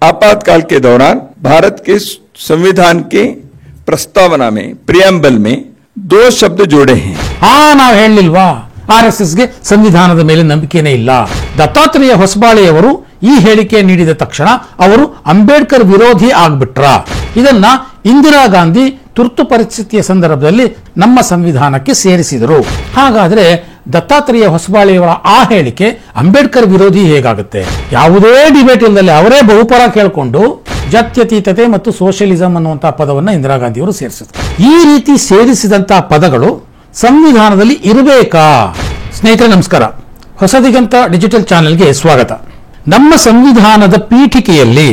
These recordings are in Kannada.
आपातकाल के दौरान भारत के संविधान के प्रस्तावना में प्रियंबल में दो शब्द जोड़े हैं। ನಾವು ಹೇಳಿಲ್ವಾ ಆರ್ಎಸ್ಎಸ್ಗೆ ಸಂವಿಧಾನದ ಮೇಲೆ ನಂಬಿಕೆನೇ ಇಲ್ಲ. ದತ್ತಾತ್ರೇಯ ಹೊಸಬಾಳೆಯವರು ಈ ಹೇಳಿಕೆ ನೀಡಿದ ತಕ್ಷಣ ಅವರು ಅಂಬೇಡ್ಕರ್ ವಿರೋಧಿ ಆಗ್ಬಿಟ್ರ. ಇದನ್ನ ಇಂದಿರಾ ಗಾಂಧಿ ತುರ್ತು ಪರಿಸ್ಥಿತಿಯ ಸಂದರ್ಭದಲ್ಲಿ ನಮ್ಮ ಸಂವಿಧಾನಕ್ಕೆ ಸೇರಿಸಿದರು. ಹಾಗಾದ್ರೆ ದತ್ತಾತ್ರೇಯ ಹೊಸಬಾಳೆಯವರ ಆ ಹೇಳಿಕೆ ಅಂಬೇಡ್ಕರ್ ವಿರೋಧಿ ಹೇಗಾಗುತ್ತೆ? ಯಾವುದೇ ಡಿಬೇಟ್ ಇಲ್ಲದೆ ಅವರೇ ಬಹುಪರ ಕೇಳಿಕೊಂಡು ಜಾತ್ಯತೀತತೆ ಮತ್ತು ಸೋಷಿಯಲಿಸಂ ಅನ್ನುವಂತಹ ಪದವನ್ನು ಇಂದಿರಾ ಗಾಂಧಿಯವರು ಸೇರಿಸಿದರು. ಈ ರೀತಿ ಸೇರಿಸಿದಂತಹ ಪದಗಳು ಸಂವಿಧಾನದಲ್ಲಿ ಇರಬೇಕಾ? ಸ್ನೇಹಿತರೆ ನಮಸ್ಕಾರ, ಹೊಸದಿಗಂತ ಡಿಜಿಟಲ್ ಚಾನೆಲ್ಗೆ ಸ್ವಾಗತ. ನಮ್ಮ ಸಂವಿಧಾನದ ಪೀಠಿಕೆಯಲ್ಲಿ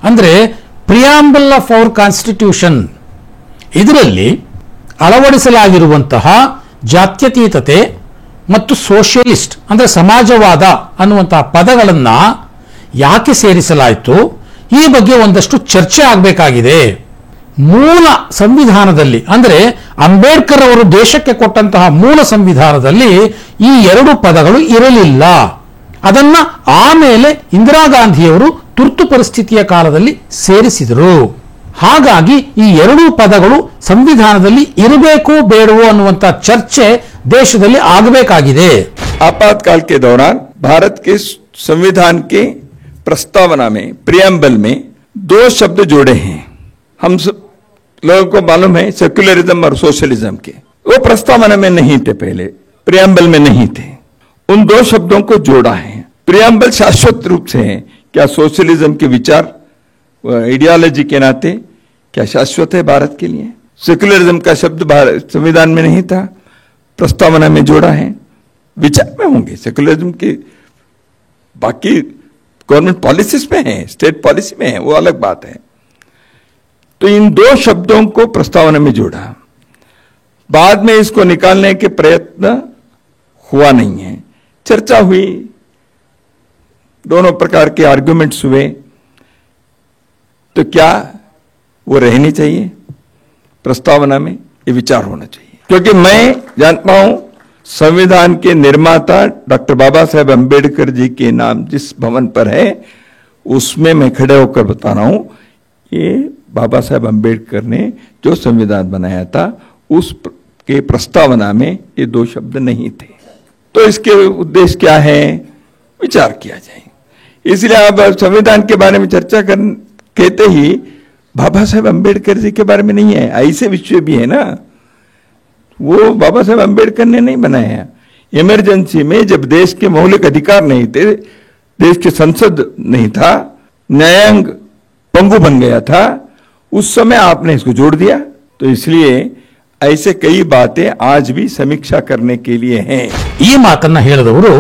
ಅಂದ್ರೆ ಪ್ರಿಯಾಂಬಲ್ ಆಫ್ ಅವರ್ ಕಾನ್ಸ್ಟಿಟ್ಯೂಷನ್, ಇದರಲ್ಲಿ ಅಳವಡಿಸಲಾಗಿರುವಂತಹ ಜಾತ್ಯತೀತತೆ ಮತ್ತು ಸೋಷಿಯಲಿಸ್ಟ್ ಅಂದ್ರೆ ಸಮಾಜವಾದ ಅನ್ನುವಂತಹ ಪದಗಳನ್ನ ಯಾಕೆ ಸೇರಿಸಲಾಯಿತು? ಈ ಬಗ್ಗೆ ಒಂದಷ್ಟು ಚರ್ಚೆ ಆಗಬೇಕಾಗಿದೆ. ಮೂಲ ಸಂವಿಧಾನದಲ್ಲಿ ಅಂದ್ರೆ ಅಂಬೇಡ್ಕರ್ ಅವರು ದೇಶಕ್ಕೆ ಕೊಟ್ಟಂತಹ ಮೂಲ ಸಂವಿಧಾನದಲ್ಲಿ ಈ ಎರಡು ಪದಗಳು ಇರಲಿಲ್ಲ. ಅದನ್ನ ಆಮೇಲೆ ಇಂದಿರಾ ಗಾಂಧಿಯವರು ತುರ್ತು ಪರಿಸ್ಥಿತಿಯ ಕಾಲದಲ್ಲಿ ಸೇರಿಸಿದರು. ಹಾಗಾಗಿ ಈ ಎರಡೂ ಪದಗಳು ಸಂವಿಧಾನದಲ್ಲಿ ಇರಬೇಕು ಬೇಡವೋ ಅನ್ನುವಂತ ಚರ್ಚೆ ದೇಶದಲ್ಲಿ ಆಗಬೇಕಾಗಿದೆ. आपातकाल के दौरान भारत के संविधान के प्रस्तावना में प्रियंबल में दो शब्द जोड़े हैं. हम लोगों को मालूम है सेक्युलरिज्म और सोशलिज्म के, वो प्रस्तावना में नहीं थे, पहले प्रियंबल में नहीं थे. उन दो शब्दों को जोड़ा है. प्रियंबल शाश्वत रूप से है. क्या सोशलिज्म के विचार आइडियोलॉजी के नाते क्या शाश्वत है भारत के लिए? सेक्युलरिज्म का शब्द संविधान में नहीं था, प्रस्तावना में जोड़ा है. विचार में होंगे सेक्युलरिज्म के, बाकी गवर्नमेंट पॉलिसीज में है, स्टेट पॉलिसी में है, वो अलग बात है. तो इन दो शब्दों को प्रस्तावना में जोड़ा. बाद में इसको निकालने के प्रयत्न हुआ नहीं है. चर्चा हुई, दोनों प्रकार के आर्गुमेंट्स हुए. तो क्या वो रहनी चाहिए प्रस्तावना में? ये विचार होना चाहिए. क्योंकि मैं जानता हूं संविधान के निर्माता डॉक्टर बाबा साहेब अंबेडकर जी के नाम जिस भवन पर है, उसमें मैं खड़े होकर बता रहा हूं, ये बाबा साहेब अंबेडकर ने जो संविधान बनाया था उस के प्रस्तावना में ये दो शब्द नहीं थे. तो इसके उद्देश्य क्या है, विचार किया जाए. इसलिए अब संविधान के बारे में चर्चा कहते ही बाबा साहेब अंबेडकर जी के बारे में नहीं है. ऐसे विषय भी है ना, वो बाबा साहेब अंबेडकर ने नहीं बनाया. इमरजेंसी में जब देश के मौलिक अधिकार नहीं थे, देश के संसद नहीं था, न्यायांग पंगु बन गया था, उस समय आपने इसको जोड़ दिया. तो इसलिए ऐसे कई बातें आज भी समीक्षा करने के लिए हैं. ಈ ಮಾತನ್ನ ಹೇಳಿದವರು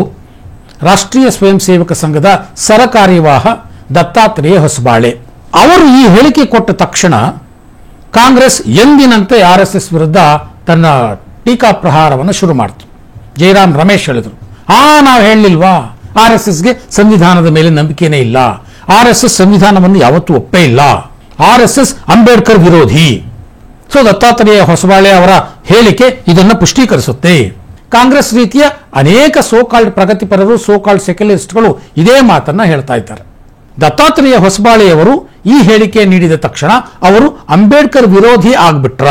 ರಾಷ್ಟ್ರೀಯ ಸ್ವಯಂ ಸೇವಕ ಸಂಘದ ಸರಕಾರ್ಯವಾಹ ದತ್ತಾತ್ರೇಯ ಹೊಸಬಾಳೆ. ಅವರು ಈ ಹೇಳಿಕೆ ಕೊಟ್ಟ ತಕ್ಷಣ ಕಾಂಗ್ರೆಸ್ ಎಂದಿನಂತೆ ಆರ್ಎಸ್ಎಸ್ ವಿರುದ್ಧ ತನ್ನ ಟೀಕಾ ಪ್ರಹಾರವನ್ನು ಶುರು ಮಾಡಿತು. ಜಯರಾಮ್ ರಮೇಶ್ ಹೇಳಿದರು, ನಾವು ಹೇಳಲಿಲ್ವಾ ಆರ್ಎಸ್ಎಸ್ಗೆ ಸಂವಿಧಾನದ ಮೇಲೆ ನಂಬಿಕೆನೇ ಇಲ್ಲ, ಆರ್ಎಸ್ಎಸ್ ಸಂವಿಧಾನವನ್ನು ಯಾವತ್ತೂ ಒಪ್ಪೇ ಇಲ್ಲ, ಆರ್ಎಸ್ಎಸ್ ಅಂಬೇಡ್ಕರ್ ವಿರೋಧಿ. ಸೊ ದತ್ತಾತ್ರೇಯ ಹೊಸಬಾಳೆ ಅವರ ಹೇಳಿಕೆ ಇದನ್ನು ಪುಷ್ಟೀಕರಿಸುತ್ತೆ. ಕಾಂಗ್ರೆಸ್ ರೀತಿಯ ಅನೇಕ ಸೋಕಾಲ್ಡ್ ಪ್ರಗತಿಪರರು, ಸೋಕಾಲ್ಡ್ ಸೆಕ್ಯುಲರಿಸ್ಟ್ಗಳು ಇದೇ ಮಾತನ್ನ ಹೇಳ್ತಾ ಇದ್ದಾರೆ. ದತ್ತಾತ್ರೇಯ ಹೊಸಬಾಳೆಯವರು ಈ ಹೇಳಿಕೆ ನೀಡಿದ ತಕ್ಷಣ ಅವರು ಅಂಬೇಡ್ಕರ್ ವಿರೋಧಿ ಆಗ್ಬಿಟ್ರ.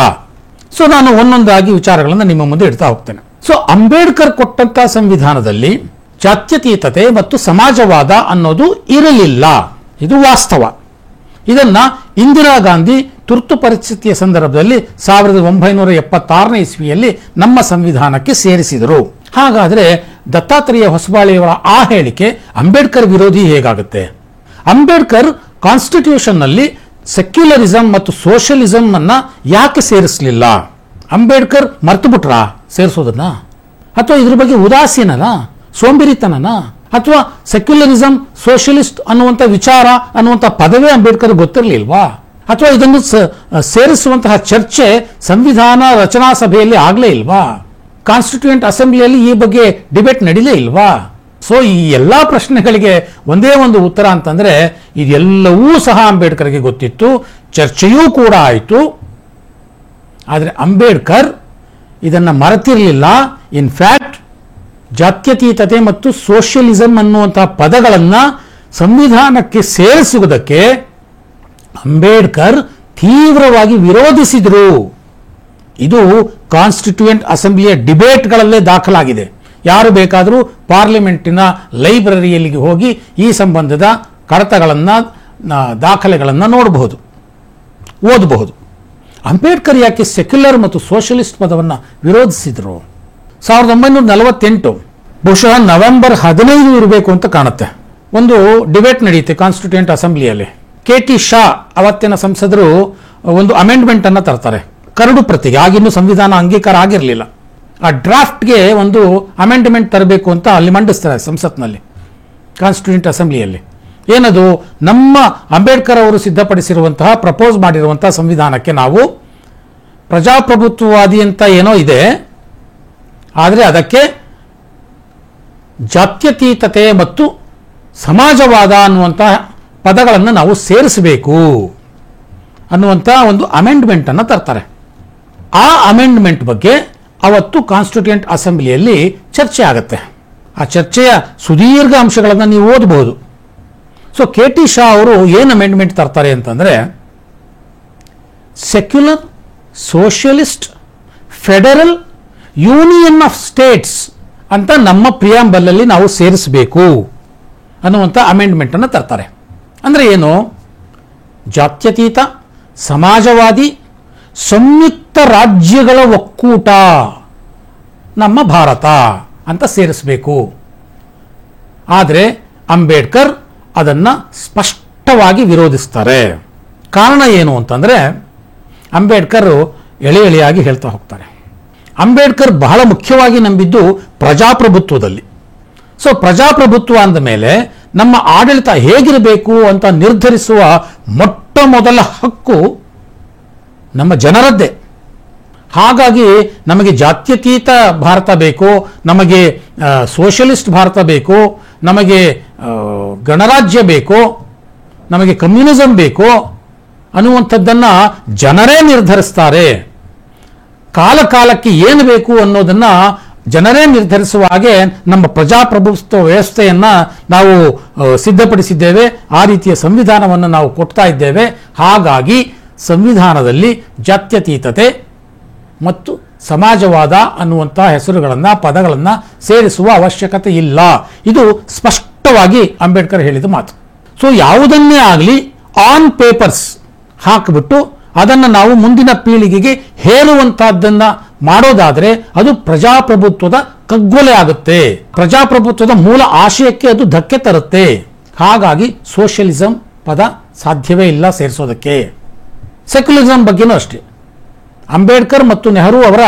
ಸೊ ನಾನು ಒಂದೊಂದಾಗಿ ವಿಚಾರಗಳನ್ನು ನಿಮ್ಮ ಮುಂದೆ ಇಡ್ತಾ ಹೋಗ್ತೇನೆ. ಸೊ ಅಂಬೇಡ್ಕರ್ ಕೊಟ್ಟಂತ ಸಂವಿಧಾನದಲ್ಲಿ ಜಾತ್ಯತೀತತೆ ಮತ್ತು ಸಮಾಜವಾದ ಅನ್ನೋದು ಇರಲಿಲ್ಲ, ಇದು ವಾಸ್ತವ. ಇದನ್ನ ಇಂದಿರಾ ಗಾಂಧಿ ತುರ್ತು ಪರಿಸ್ಥಿತಿಯ ಸಂದರ್ಭದಲ್ಲಿ 1976ನೇ ಇಸ್ವಿಯಲ್ಲಿ ನಮ್ಮ ಸಂವಿಧಾನಕ್ಕೆ ಸೇರಿಸಿದರು. ಹಾಗಾದ್ರೆ ದತ್ತಾತ್ರೇಯ ಹೊಸಬಾಳೆಯವರ ಆ ಹೇಳಿಕೆ ಅಂಬೇಡ್ಕರ್ ವಿರೋಧಿ ಹೇಗಾಗುತ್ತೆ? ಅಂಬೇಡ್ಕರ್ ಕಾನ್ಸ್ಟಿಟ್ಯೂಷನ್ ನಲ್ಲಿ ಸೆಕ್ಯುಲರಿಸಂ ಮತ್ತು ಸೋಷಿಯಲಿಸಂ ಅನ್ನ ಯಾಕೆ ಸೇರಿಸಲಿಲ್ಲ? ಅಂಬೇಡ್ಕರ್ ಮರ್ತು ಬಿಟ್ರಾ ಸೇರಿಸೋದನ್ನ? ಅಥವಾ ಇದ್ರ ಬಗ್ಗೆ ಉದಾಸೀನನ, ಸೋಂಬೇರಿತನನ? ಅಥವಾ ಸೆಕ್ಯುಲರಿಸಂ ಸೋಷಿಯಲಿಸ್ಟ್ ಅನ್ನುವಂಥ ವಿಚಾರ ಅನ್ನುವಂಥ ಪದವೇ ಅಂಬೇಡ್ಕರ್ ಗೊತ್ತಿರಲಿಲ್ವಾ? ಅಥವಾ ಇದನ್ನು ಸೇರಿಸುವಂತಹ ಚರ್ಚೆ ಸಂವಿಧಾನ ರಚನಾ ಸಭೆಯಲ್ಲಿ ಆಗಲೇ ಇಲ್ವಾ? ಕಾನ್ಸ್ಟಿಟ್ಯೂಯೆಂಟ್ ಅಸೆಂಬ್ಲಿಯಲ್ಲಿ ಈ ಬಗ್ಗೆ ಡಿಬೇಟ್ ನಡೀಲೇ ಇಲ್ವಾ? ಸೊ ಈ ಎಲ್ಲಾ ಪ್ರಶ್ನೆಗಳಿಗೆ ಒಂದೇ ಒಂದು ಉತ್ತರ ಅಂತಂದ್ರೆ ಇದೆಲ್ಲವೂ ಸಹ ಅಂಬೇಡ್ಕರ್ಗೆ ಗೊತ್ತಿತ್ತು, ಚರ್ಚೆಯೂ ಕೂಡ ಆಯಿತು. ಆದರೆ ಅಂಬೇಡ್ಕರ್ ಇದನ್ನ ಮರೆತಿರಲಿಲ್ಲ. ಇನ್ಫ್ಯಾಕ್ಟ್ ಜಾತ್ಯತೀತತೆ ಮತ್ತು ಸೋಷಿಯಲಿಸಂ ಅನ್ನುವಂತಹ ಪದಗಳನ್ನ ಸಂವಿಧಾನಕ್ಕೆ ಸೇರಿಸುವುದಕ್ಕೆ ಅಂಬೇಡ್ಕರ್ ತೀವ್ರವಾಗಿ ವಿರೋಧಿಸಿದರು. ಇದು ಕಾನ್ಸ್ಟಿಟ್ಯೂಯೆಂಟ್ ಅಸೆಂಬ್ಲಿಯ ಡಿಬೇಟ್ಗಳಲ್ಲೇ ದಾಖಲಾಗಿದೆ. ಯಾರು ಬೇಕಾದರೂ ಪಾರ್ಲಿಮೆಂಟಿನ ಲೈಬ್ರರಿಯಲ್ಲಿ ಹೋಗಿ ಈ ಸಂಬಂಧದ ಕಡತಗಳನ್ನು ದಾಖಲೆಗಳನ್ನು ನೋಡಬಹುದು, ಓದಬಹುದು. ಅಂಬೇಡ್ಕರ್ ಯಾಕೆ ಸೆಕ್ಯುಲರ್ ಮತ್ತು ಸೋಷಲಿಸ್ಟ್ ಪದವನ್ನು ವಿರೋಧಿಸಿದರು? 1948 ಬಹುಶಃ ನವೆಂಬರ್ 15 ಇರಬೇಕು ಅಂತ ಕಾಣುತ್ತೆ. ಒಂದು ಡಿಬೇಟ್ ನಡೆಯುತ್ತೆ ಕಾನ್ಸ್ಟಿಟ್ಯೂಯೆಂಟ್ ಅಸೆಂಬ್ಲಿಯಲ್ಲಿ. KT ಶಾ ಅವತ್ತಿನ ಸಂಸದರು ಒಂದು ಅಮೆಂಡ್ಮೆಂಟ್ ಅನ್ನು ತರ್ತಾರೆ, ಕರಡು ಪ್ರತಿಗೆ. ಆಗಿನ್ನೂ ಸಂವಿಧಾನ ಅಂಗೀಕಾರ ಆಗಿರಲಿಲ್ಲ. ಆ ಡ್ರಾಫ್ಟ್ಗೆ ಒಂದು ಅಮೆಂಡ್ಮೆಂಟ್ ತರಬೇಕು ಅಂತ ಅಲ್ಲಿ ಮಂಡಿಸ್ತಾರೆ ಸಂಸತ್ನಲ್ಲಿ, ಕಾನ್ಸ್ಟಿಟ್ಯೂಯೆಂಟ್ ಅಸೆಂಬ್ಲಿಯಲ್ಲಿ. ಏನದು? ನಮ್ಮ ಅಂಬೇಡ್ಕರ್ ಅವರು ಸಿದ್ಧಪಡಿಸಿರುವಂತಹ, ಪ್ರಪೋಸ್ ಮಾಡಿರುವಂತಹ ಸಂವಿಧಾನಕ್ಕೆ ನಾವು ಪ್ರಜಾಪ್ರಭುತ್ವವಾದಿ ಅಂತ ಏನೋ ಇದೆ, ಆದರೆ ಅದಕ್ಕೆ ಜಾತ್ಯತೀತತೆ ಮತ್ತು ಸಮಾಜವಾದ ಅನ್ನುವಂಥ ಪದಗಳನ್ನು ನಾವು ಸೇರಿಸಬೇಕು ಅನ್ನುವಂಥ ಒಂದು ಅಮೆಂಡ್ಮೆಂಟ್ ಅನ್ನು ತರ್ತಾರೆ. ಆ ಅಮೆಂಡ್ಮೆಂಟ್ ಬಗ್ಗೆ ಅವತ್ತು ಕಾನ್ಸ್ಟಿಟ್ಯೂಯೆಂಟ್ ಅಸೆಂಬ್ಲಿಯಲ್ಲಿ ಚರ್ಚೆ ಆಗುತ್ತೆ. ಆ ಚರ್ಚೆಯ ಸುದೀರ್ಘ ಅಂಶಗಳನ್ನು ನೀವು ಓದಬಹುದು. ಸೊ KT ಶಾ ಅವರು ಏನು ಅಮೆಂಡ್ಮೆಂಟ್ ತರ್ತಾರೆ ಅಂತಂದರೆ, secular, socialist, federal, union of States ಅಂತ ನಮ್ಮ ಪ್ರಿಯಾಂಬಲಲ್ಲಿ ನಾವು ಸೇರಿಸಬೇಕು ಅನ್ನುವಂಥ ಅಮೆಂಡ್ಮೆಂಟ್ ಅನ್ನು ತರ್ತಾರೆ. ಅಂದರೆ ಏನು? ಜಾತ್ಯತೀತ, ಸಮಾಜವಾದಿ, ಸಂಯುಕ್ತ ರಾಜ್ಯಗಳ ಒಕ್ಕೂಟ ನಮ್ಮ ಭಾರತ ಅಂತ ಸೇರಿಸಬೇಕು. ಆದರೆ ಅಂಬೇಡ್ಕರ್ ಅದನ್ನು ಸ್ಪಷ್ಟವಾಗಿ ವಿರೋಧಿಸ್ತಾರೆ. ಕಾರಣ ಏನು ಅಂತಂದರೆ, ಅಂಬೇಡ್ಕರ್ ಎಳೆ ಎಳೆಯಾಗಿ ಹೇಳ್ತಾ ಹೋಗ್ತಾರೆ. ಅಂಬೇಡ್ಕರ್ ಬಹಳ ಮುಖ್ಯವಾಗಿ ನಂಬಿದ್ದು ಪ್ರಜಾಪ್ರಭುತ್ವದಲ್ಲಿ. ಸೊ ಪ್ರಜಾಪ್ರಭುತ್ವ ಅಂದ ಮೇಲೆ ನಮ್ಮ ಆಡಳಿತ ಹೇಗಿರಬೇಕು ಅಂತ ನಿರ್ಧರಿಸುವ ಮೊಟ್ಟ ಮೊದಲ ಹಕ್ಕು ನಮ್ಮ ಜನರದ್ದೇ. ಹಾಗಾಗಿ ನಮಗೆ ಜಾತ್ಯತೀತ ಭಾರತ ಬೇಕು, ನಮಗೆ ಸೋಷಲಿಸ್ಟ್ ಭಾರತ ಬೇಕು, ನಮಗೆ ಗಣರಾಜ್ಯ ಬೇಕು, ನಮಗೆ ಕಮ್ಯುನಿಸಂ ಬೇಕು ಅನ್ನುವಂಥದ್ದನ್ನು ಜನರೇ ನಿರ್ಧರಿಸ್ತಾರೆ. ಕಾಲ ಕಾಲಕ್ಕೆ ಏನು ಬೇಕು ಅನ್ನೋದನ್ನ ಜನರೇ ನಿರ್ಧರಿಸುವ ಹಾಗೆ ನಮ್ಮ ಪ್ರಜಾಪ್ರಭುತ್ವ ವ್ಯವಸ್ಥೆಯನ್ನು ನಾವು ಸಿದ್ಧಪಡಿಸಿದ್ದೇವೆ. ಆ ರೀತಿಯ ಸಂವಿಧಾನವನ್ನು ನಾವು ಕೊಡ್ತಾ ಇದ್ದೇವೆ. ಹಾಗಾಗಿ ಸಂವಿಧಾನದಲ್ಲಿ ಜಾತ್ಯತೀತತೆ ಮತ್ತು ಸಮಾಜವಾದ ಅನ್ನುವಂಥ ಹೆಸರುಗಳನ್ನು, ಪದಗಳನ್ನು ಸೇರಿಸುವ ಅವಶ್ಯಕತೆ ಇಲ್ಲ. ಇದು ಸ್ಪಷ್ಟವಾಗಿ ಅಂಬೇಡ್ಕರ್ ಹೇಳಿದ ಮಾತು. ಸೊ ಯಾವುದನ್ನೇ ಆಗಲಿ ಆನ್ ಪೇಪರ್ಸ್ ಹಾಕಿಬಿಟ್ಟು ಅದನ್ನು ನಾವು ಮುಂದಿನ ಪೀಳಿಗೆಗೆ ಹೇರುವಂತಹದ್ದನ್ನು ಮಾಡೋದಾದರೆ ಅದು ಪ್ರಜಾಪ್ರಭುತ್ವದ ಕಗ್ಗೊಲೆ ಆಗುತ್ತೆ. ಪ್ರಜಾಪ್ರಭುತ್ವದ ಮೂಲ ಆಶಯಕ್ಕೆ ಅದು ಧಕ್ಕೆ ತರುತ್ತೆ. ಹಾಗಾಗಿ ಸೋಷಿಯಲಿಸಂ ಪದ ಸಾಧ್ಯವೇ ಇಲ್ಲ ಸೇರಿಸೋದಕ್ಕೆ. ಸೆಕ್ಯುಲರಿಸಂ ಬಗ್ಗೆನೂ ಅಷ್ಟೇ. ಅಂಬೇಡ್ಕರ್ ಮತ್ತು ನೆಹರು ಅವರ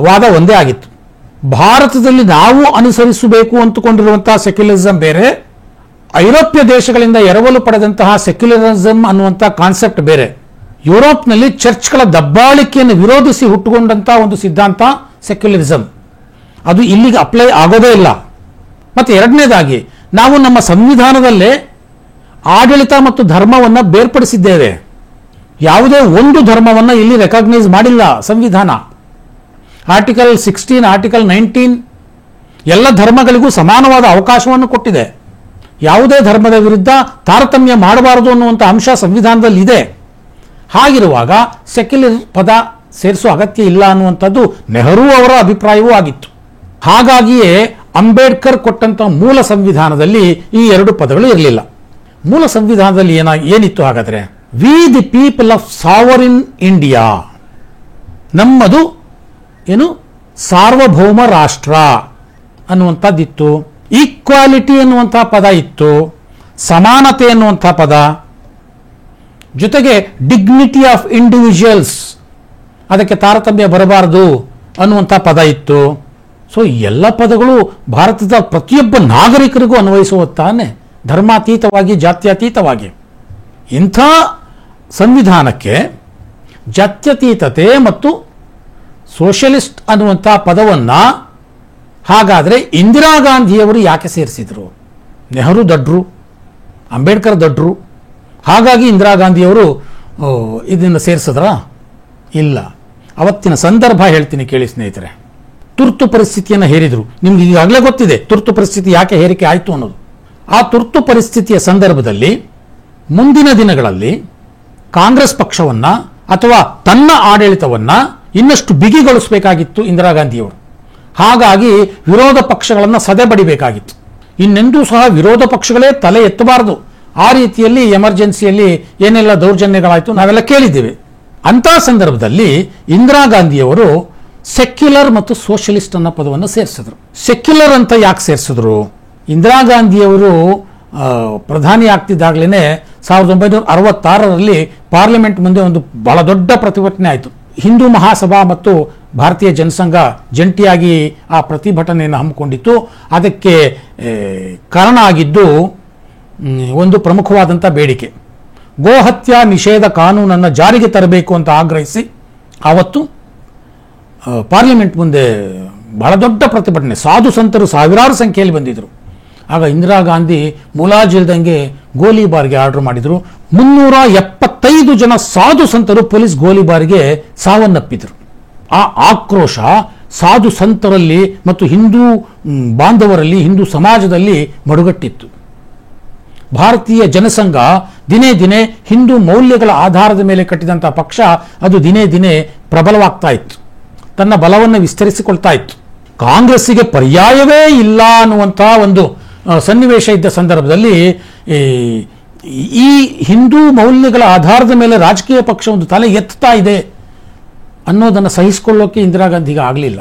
ವಾದ ಒಂದೇ ಆಗಿತ್ತು. ಭಾರತದಲ್ಲಿ ನಾವು ಅನುಸರಿಸಬೇಕು ಅಂದುಕೊಂಡಿರುವಂತಹ ಸೆಕ್ಯುಲರಿಸಂ ಬೇರೆ, ಐರೋಪ್ಯ ದೇಶಗಳಿಂದ ಎರವಲು ಪಡೆದಂತಹ ಸೆಕ್ಯುಲರಿಸಂ ಅನ್ನುವಂಥ ಕಾನ್ಸೆಪ್ಟ್ ಬೇರೆ. ಯುರೋಪ್ನಲ್ಲಿ ಚರ್ಚ್ಗಳ ದಬ್ಬಾಳಿಕೆಯನ್ನು ವಿರೋಧಿಸಿ ಹುಟ್ಟುಕೊಂಡಂತಹ ಒಂದು ಸಿದ್ಧಾಂತ ಸೆಕ್ಯುಲರಿಸಂ. ಅದು ಇಲ್ಲಿಗೆ ಅಪ್ಲೈ ಆಗೋದೇ ಇಲ್ಲ. ಮತ್ತು ಎರಡನೇದಾಗಿ ನಾವು ನಮ್ಮ ಸಂವಿಧಾನದಲ್ಲೇ ಆಡಳಿತ ಮತ್ತು ಧರ್ಮವನ್ನು ಬೇರ್ಪಡಿಸಿದ್ದೇವೆ. ಯಾವುದೇ ಒಂದು ಧರ್ಮವನ್ನು ಇಲ್ಲಿ ರೆಕಾಗ್ನೈಸ್ ಮಾಡಿಲ್ಲ ಸಂವಿಧಾನ. ಆರ್ಟಿಕಲ್ 16, ಆರ್ಟಿಕಲ್ 19 ಎಲ್ಲ ಧರ್ಮಗಳಿಗೂ ಸಮಾನವಾದ ಅವಕಾಶವನ್ನು ಕೊಟ್ಟಿದೆ. ಯಾವುದೇ ಧರ್ಮದ ವಿರುದ್ಧ ತಾರತಮ್ಯ ಮಾಡಬಾರದು ಅನ್ನುವಂಥ ಅಂಶ ಸಂವಿಧಾನದಲ್ಲಿ ಇದೆ. ಹಾಗಿರುವಾಗ ಸೆಕ್ಯುಲರ್ ಪದ ಸೇರಿಸುವ ಅಗತ್ಯ ಇಲ್ಲ ಅನ್ನುವಂಥದ್ದು ನೆಹರು ಅವರ ಅಭಿಪ್ರಾಯವೂ ಆಗಿತ್ತು. ಹಾಗಾಗಿಯೇ ಅಂಬೇಡ್ಕರ್ ಕೊಟ್ಟಂತಹ ಮೂಲ ಸಂವಿಧಾನದಲ್ಲಿ ಈ ಎರಡು ಪದಗಳು ಇರಲಿಲ್ಲ. ಮೂಲ ಸಂವಿಧಾನದಲ್ಲಿ ಏನಿತ್ತು ಹಾಗಾದರೆ? V the people of sovereign India, ನಮ್ಮದು ಏನು ಸಾರ್ವಭೌಮ ರಾಷ್ಟ್ರ ಅನ್ನುವಂಥದ್ದಿತ್ತು. ಈಕ್ವಾಲಿಟಿ ಅನ್ನುವಂಥ ಪದ ಇತ್ತು, ಸಮಾನತೆ ಅನ್ನುವಂಥ ಪದ, ಜೊತೆಗೆ ಡಿಗ್ನಿಟಿ ಆಫ್ ಇಂಡಿವಿಜುವಲ್ಸ್, ಅದಕ್ಕೆ ತಾರತಮ್ಯ ಬರಬಾರದು ಅನ್ನುವಂಥ ಪದ ಇತ್ತು. ಸೊ ಎಲ್ಲ ಪದಗಳು ಭಾರತದ ಪ್ರತಿಯೊಬ್ಬ ನಾಗರಿಕರಿಗೂ ಅನ್ವಯಿಸುವ ತಾನೆ, ಧರ್ಮಾತೀತವಾಗಿ, ಜಾತ್ಯತೀತವಾಗಿ. ಇಂಥ ಸಂವಿಧಾನಕ್ಕೆ ಜಾತ್ಯತೀತತೆ ಮತ್ತು ಸೋಷಲಿಸ್ಟ್ ಅನ್ನುವಂಥ ಪದವನ್ನು ಹಾಗಾದರೆ ಇಂದಿರಾ ಗಾಂಧಿಯವರು ಯಾಕೆ ಸೇರಿಸಿದರು? ನೆಹರು ದಡ್ರು, ಅಂಬೇಡ್ಕರ್ ದಡ್ರು, ಹಾಗಾಗಿ ಇಂದಿರಾ ಗಾಂಧಿಯವರು ಇದನ್ನು ಸೇರಿಸಿದ್ರ? ಇಲ್ಲ. ಅವತ್ತಿನ ಸಂದರ್ಭ ಹೇಳ್ತೀನಿ ಕೇಳಿ ಸ್ನೇಹಿತರೆ. ತುರ್ತು ಪರಿಸ್ಥಿತಿಯನ್ನು ಹೇರಿದರು. ನಿಮ್ಗೆ ಈಗಾಗಲೇ ಗೊತ್ತಿದೆ ತುರ್ತು ಪರಿಸ್ಥಿತಿ ಯಾಕೆ ಹೇರಿಕೆ ಆಯಿತು ಅನ್ನೋದು. ಆ ತುರ್ತು ಪರಿಸ್ಥಿತಿಯ ಸಂದರ್ಭದಲ್ಲಿ ಮುಂದಿನ ದಿನಗಳಲ್ಲಿ ಕಾಂಗ್ರೆಸ್ ಪಕ್ಷವನ್ನ ಅಥವಾ ತನ್ನ ಆಡಳಿತವನ್ನ ಇನ್ನಷ್ಟು ಬಿಗಿಗೊಳಿಸಬೇಕಾಗಿತ್ತು ಇಂದಿರಾ ಗಾಂಧಿಯವರು. ಹಾಗಾಗಿ ವಿರೋಧ ಪಕ್ಷಗಳನ್ನು ಸದೆಬಡಿಬೇಕಾಗಿತ್ತು. ಇನ್ನೆಂದೂ ಸಹ ವಿರೋಧ ಪಕ್ಷಗಳೇ ತಲೆ ಎತ್ತಬಾರದು. ಆ ರೀತಿಯಲ್ಲಿ ಎಮರ್ಜೆನ್ಸಿಯಲ್ಲಿ ಏನೆಲ್ಲ ದೌರ್ಜನ್ಯಗಳಾಯಿತು ನಾವೆಲ್ಲ ಕೇಳಿದ್ದೇವೆ. ಅಂಥ ಸಂದರ್ಭದಲ್ಲಿ ಇಂದಿರಾ ಗಾಂಧಿಯವರು ಸೆಕ್ಯುಲರ್ ಮತ್ತು ಸೋಷಲಿಸ್ಟ್ ಅನ್ನೋ ಪದವನ್ನು ಸೇರಿಸಿದ್ರು. ಸೆಕ್ಯುಲರ್ ಅಂತ ಯಾಕೆ ಸೇರಿಸಿದ್ರು? ಇಂದಿರಾ ಗಾಂಧಿಯವರು ಪ್ರಧಾನಿ ಆಗ್ತಿದ್ದಾಗಲೇ 1966ರಲ್ಲಿ ಪಾರ್ಲಿಮೆಂಟ್ ಮುಂದೆ ಒಂದು ಬಹಳ ದೊಡ್ಡ ಪ್ರತಿಭಟನೆ ಆಯಿತು. ಹಿಂದೂ ಮಹಾಸಭಾ ಮತ್ತು ಭಾರತೀಯ ಜನಸಂಘ ಜಂಟಿಯಾಗಿ ಆ ಪ್ರತಿಭಟನೆಯನ್ನು ಹಮ್ಮಿಕೊಂಡಿತ್ತು. ಅದಕ್ಕೆ ಕಾರಣ ಆಗಿದ್ದು ಒಂದು ಪ್ರಮುಖವಾದಂಥ ಬೇಡಿಕೆ, ಗೋಹತ್ಯಾ ನಿಷೇಧ ಕಾನೂನನ್ನು ಜಾರಿಗೆ ತರಬೇಕು ಅಂತ ಆಗ್ರಹಿಸಿ ಆವತ್ತು ಪಾರ್ಲಿಮೆಂಟ್ ಮುಂದೆ ಬಹಳ ದೊಡ್ಡ ಪ್ರತಿಭಟನೆ, ಸಾಧು ಸಂತರು ಸಾವಿರಾರು ಸಂಖ್ಯೆಯಲ್ಲಿ ಬಂದಿದ್ದರು. ಆಗ ಇಂದಿರಾ ಗಾಂಧಿ ಮುಲಾಜಿಲ್ದಂಗೆ ಗೋಲಿಬಾರ್ಗೆ ಆರ್ಡರ್ ಮಾಡಿದರು. 375 ಜನ ಸಾಧು ಸಂತರು ಪೊಲೀಸ್ ಗೋಲಿಬಾರ್ಗೆ ಸಾವನ್ನಪ್ಪಿದರು. ಆ ಆಕ್ರೋಶ ಸಾಧು ಸಂತರಲ್ಲಿ ಮತ್ತು ಹಿಂದೂ ಬಾಂಧವರಲ್ಲಿ, ಹಿಂದೂ ಸಮಾಜದಲ್ಲಿ ಮಡುಗಟ್ಟಿತ್ತು. ಭಾರತೀಯ ಜನಸಂಘ ದಿನೇ ದಿನೇ ಹಿಂದೂ ಮೌಲ್ಯಗಳ ಆಧಾರದ ಮೇಲೆ ಕಟ್ಟಿದಂಥ ಪಕ್ಷ ಅದು ದಿನೇ ದಿನೇ ಪ್ರಬಲವಾಗ್ತಾ ಇತ್ತು, ತನ್ನ ಬಲವನ್ನು ವಿಸ್ತರಿಸಿಕೊಳ್ತಾ ಇತ್ತು. ಕಾಂಗ್ರೆಸ್ಸಿಗೆ ಪರ್ಯಾಯವೇ ಇಲ್ಲ ಅನ್ನುವಂಥ ಒಂದು ಸನ್ನಿವೇಶ ಇದ್ದ ಸಂದರ್ಭದಲ್ಲಿ ಈ ಹಿಂದೂ ಮೌಲ್ಯಗಳ ಆಧಾರದ ಮೇಲೆ ರಾಜಕೀಯ ಪಕ್ಷ ಒಂದು ತಲೆ ಎತ್ತಾ ಇದೆ ಅನ್ನೋದನ್ನು ಸಹಿಸಿಕೊಳ್ಳೋಕೆ ಇಂದಿರಾ ಗಾಂಧಿಗೆ ಆಗಲಿಲ್ಲ.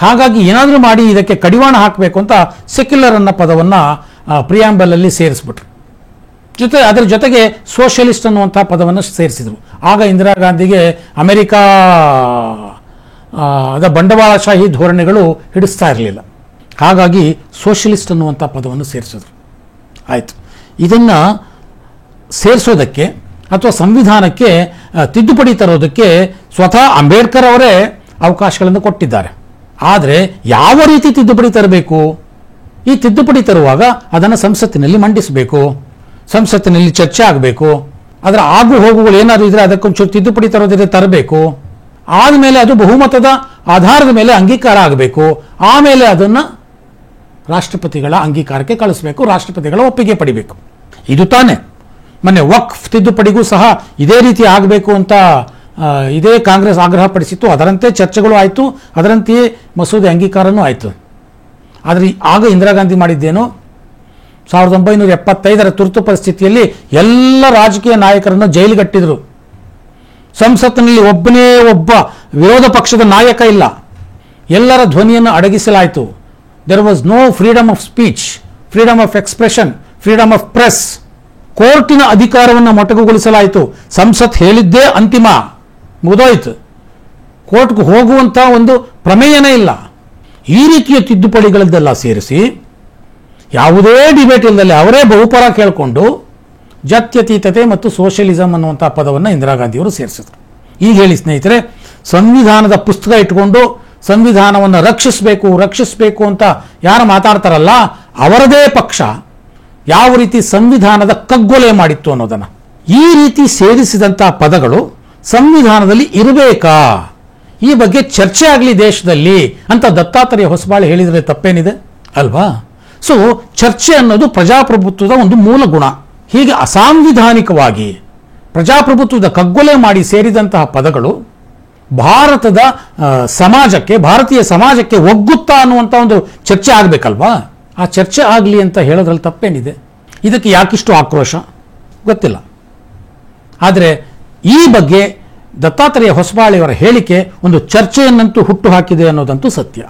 ಹಾಗಾಗಿ ಏನಾದರೂ ಮಾಡಿ ಇದಕ್ಕೆ ಕಡಿವಾಣ ಹಾಕಬೇಕು ಅಂತ ಸೆಕ್ಯುಲರ್ ಅನ್ನೋ ಪದವನ್ನು ಪ್ರಿಯಾಂಬಲಲ್ಲಿ ಸೇರಿಸ್ಬಿಟ್ರು. ಅದರ ಜೊತೆಗೆ ಸೋಷಲಿಸ್ಟ್ ಅನ್ನುವಂಥ ಪದವನ್ನು ಸೇರಿಸಿದರು. ಆಗ ಇಂದಿರಾ ಗಾಂಧಿಗೆ ಅಮೆರಿಕಾದ ಬಂಡವಾಳಶಾಹಿ ಧೋರಣೆಗಳು ಹಿಡಿಸ್ತಾ ಇರಲಿಲ್ಲ. ಹಾಗಾಗಿ ಸೋಷಲಿಸ್ಟ್ ಅನ್ನುವಂಥ ಪದವನ್ನು ಸೇರಿಸಿದ್ರು. ಆಯಿತು, ಇದನ್ನು ಸೇರಿಸೋದಕ್ಕೆ ಅಥವಾ ಸಂವಿಧಾನಕ್ಕೆ ತಿದ್ದುಪಡಿ ತರೋದಕ್ಕೆ ಸ್ವತಃ ಅಂಬೇಡ್ಕರ್ ಅವರೇ ಅವಕಾಶಗಳನ್ನು ಕೊಟ್ಟಿದ್ದಾರೆ. ಆದರೆ ಯಾವ ರೀತಿ ತಿದ್ದುಪಡಿ ತರಬೇಕು? ಈ ತಿದ್ದುಪಡಿ ತರುವಾಗ ಅದನ್ನು ಸಂಸತ್ತಿನಲ್ಲಿ ಮಂಡಿಸಬೇಕು, ಸಂಸತ್ತಿನಲ್ಲಿ ಚರ್ಚೆ ಆಗಬೇಕು, ಅದರ ಆಗು ಹೋಗುಗಳು ಏನಾದರೂ ಇದ್ರೆ ಅದಕ್ಕೊಂಚೂರು ತಿದ್ದುಪಡಿ ತರೋದಿದ್ರೆ ತರಬೇಕು. ಆದಮೇಲೆ ಅದು ಬಹುಮತದ ಆಧಾರದ ಮೇಲೆ ಅಂಗೀಕಾರ ಆಗಬೇಕು. ಆಮೇಲೆ ಅದನ್ನು ರಾಷ್ಟ್ರಪತಿಗಳ ಅಂಗೀಕಾರಕ್ಕೆ ಕಳಿಸಬೇಕು, ರಾಷ್ಟ್ರಪತಿಗಳ ಒಪ್ಪಿಗೆ ಪಡಿಬೇಕು. ಇದು ತಾನೇ ಮೊನ್ನೆ ವಕ್ಫ್ ತಿದ್ದುಪಡಿಗೂ ಸಹ ಇದೇ ರೀತಿ ಆಗಬೇಕು ಅಂತ ಇದೇ ಕಾಂಗ್ರೆಸ್ ಆಗ್ರಹ ಪಡಿಸಿತ್ತು. ಅದರಂತೆ ಚರ್ಚೆಗಳು ಆಯಿತು, ಅದರಂತೆಯೇ ಮಸೂದೆ ಅಂಗೀಕಾರನೂ ಆಯಿತು. ಆದರೆ ಆಗ ಇಂದಿರಾ ಗಾಂಧಿ ಮಾಡಿದ್ದೇನು? 1975ರ ತುರ್ತು ಪರಿಸ್ಥಿತಿಯಲ್ಲಿ ಎಲ್ಲ ರಾಜಕೀಯ ನಾಯಕರನ್ನು ಜೈಲಿಗಟ್ಟಿದ್ರು. ಸಂಸತ್ತಿನಲ್ಲಿ ಒಬ್ಬನೇ ಒಬ್ಬ ವಿರೋಧ ಪಕ್ಷದ ನಾಯಕ ಇಲ್ಲ, ಎಲ್ಲರ ಧ್ವನಿಯನ್ನು ಅಡಗಿಸಲಾಯಿತು. There was no freedom of speech, freedom of expression, freedom of press. ಕೋರ್ಟಿನ ಅಧಿಕಾರವನ್ನು ಮೊಟಕುಗೊಳಿಸಲಾಯಿತು. ಸಂಸತ್ ಹೇಳಿದ್ದೇ ಅಂತಿಮ, ಮುಗಿದೋಯ್ತು. ಕೋರ್ಟ್ಗೆ ಹೋಗುವಂಥ ಒಂದು ಪ್ರಮೇಯನೇ ಇಲ್ಲ. ಈ ರೀತಿಯ ತಿದ್ದುಪಡಿಗಳದ್ದೆಲ್ಲ ಸೇರಿಸಿ ಯಾವುದೇ ಡಿಬೇಟ್ ಇಲ್ಲದಲ್ಲಿ ಅವರೇ ಬಹುಪರ ಕೇಳಿಕೊಂಡು ಜಾತ್ಯತೀತತೆ ಮತ್ತು ಸೋಷಿಯಲಿಸಮ್ ಅನ್ನುವಂಥ ಪದವನ್ನು ಇಂದಿರಾ ಗಾಂಧಿಯವರು ಸೇರಿಸಿದ್ರು. ಈಗ ಹೇಳಿ ಸ್ನೇಹಿತರೆ, ಸಂವಿಧಾನದ ಪುಸ್ತಕ ಇಟ್ಕೊಂಡು ಸಂವಿಧಾನವನ್ನು ರಕ್ಷಿಸಬೇಕು ಅಂತ ಯಾರು ಮಾತಾಡ್ತಾರಲ್ಲ, ಅವರದೇ ಪಕ್ಷ ಯಾವ ರೀತಿ ಸಂವಿಧಾನದ ಕಗ್ಗೊಲೆ ಮಾಡಿತ್ತು ಅನ್ನೋದನ್ನು, ಈ ರೀತಿ ಸೇರಿಸಿದಂಥ ಪದಗಳು ಸಂವಿಧಾನದಲ್ಲಿ ಇರಬೇಕಾ, ಈ ಬಗ್ಗೆ ಚರ್ಚೆ ಆಗಲಿ ದೇಶದಲ್ಲಿ ಅಂತ ದತ್ತಾತ್ರೇಯ ಹೊಸಬಾಳೆ ಹೇಳಿದರೆ ತಪ್ಪೇನಿದೆ ಅಲ್ವಾ? ಸೊ ಚರ್ಚೆ ಅನ್ನೋದು ಪ್ರಜಾಪ್ರಭುತ್ವದ ಒಂದು ಮೂಲ ಗುಣ. ಹೀಗೆ ಅಸಾಂವಿಧಾನಿಕವಾಗಿ ಪ್ರಜಾಪ್ರಭುತ್ವದ ಕಗ್ಗೊಲೆ ಮಾಡಿ ಸೇರಿದಂತಹ ಪದಗಳು ಭಾರತದ ಸಮಾಜಕ್ಕೆ, ಭಾರತೀಯ ಸಮಾಜಕ್ಕೆ ಒಗ್ಗುತ್ತಾ ಅನ್ನುವಂಥ ಒಂದು ಚರ್ಚೆ ಆಗಬೇಕಲ್ವಾ? ಆ ಚರ್ಚೆ ಆಗಲಿ ಅಂತ ಹೇಳೋದ್ರಲ್ಲಿ ತಪ್ಪೇನಿದೆ? ಇದಕ್ಕೆ ಯಾಕಿಷ್ಟು ಆಕ್ರೋಶ ಗೊತ್ತಿಲ್ಲ. ಆದರೆ ಈ ಬಗ್ಗೆ ದತ್ತಾತ್ರೇಯ ಹೊಸಬಾಳೆಯವರ ಹೇಳಿಕೆ ಒಂದು ಚರ್ಚೆಯನ್ನಂತೂ ಹುಟ್ಟು ಹಾಕಿದೆ ಅನ್ನೋದಂತೂ ಸತ್ಯ.